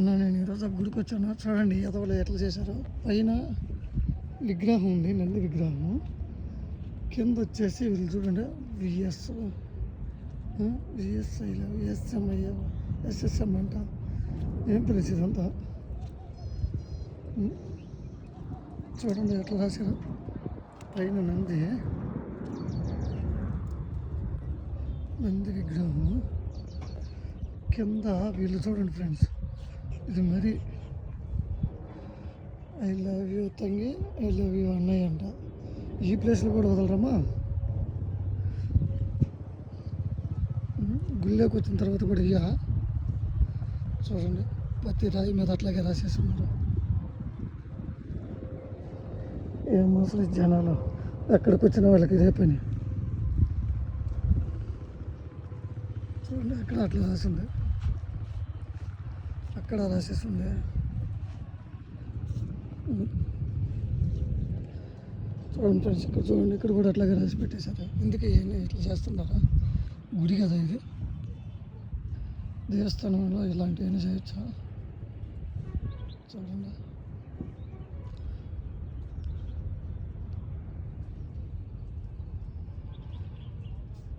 నేను ఈరోజు గుడికి వచ్చాను. చూడండి ఎదవలు ఎట్లా చేశారు. పైన విగ్రహం ఉంది, నంది విగ్రహం. కింద వచ్చేసి వీళ్ళు చూడండి విఎస్ఐ ఎస్ఎంఐ ఎస్ఎస్ఎం అంట. ఏం తెలిసి ఇదంతా చూడండి ఎట్లా రాశారు. పైన నంది విగ్రహం, కింద వీళ్ళు చూడండి ఫ్రెండ్స్. ఇది మరి ఐ లవ్ యూ తంగి, ఐ లవ్ యూ అన్నయ్య అంట. ఈ ప్లేస్లో కూడా వదలరమ్మా. గుళ్ళోకి వచ్చిన తర్వాత కూడా ఇయ్య. చూడండి ప్రతి రాయి మీద అట్లాగే రాసేస్తున్నారు. ఏం అసలు జనాలు ఎక్కడికి వచ్చిన వాళ్ళకి ఇదే పని. చూడండి అక్కడ అట్లా రాసింది, అక్కడ రాసేస్తుంది. చూడండి ఫ్రెండ్స్, ఇక్కడ చూడండి, ఇక్కడ కూడా అట్లాగే రాసి పెట్టేశారు. ఎందుకు ఇట్లా చేస్తున్నారా? గుడి కదా ఇది, దేవస్థానంలో ఇలాంటివన్నీ చేయొచ్చా? చూడండి.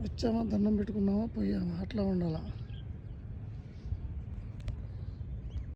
వచ్చామా, దండం పెట్టుకున్నామా, పోయామా, అట్లా ఉండాలా.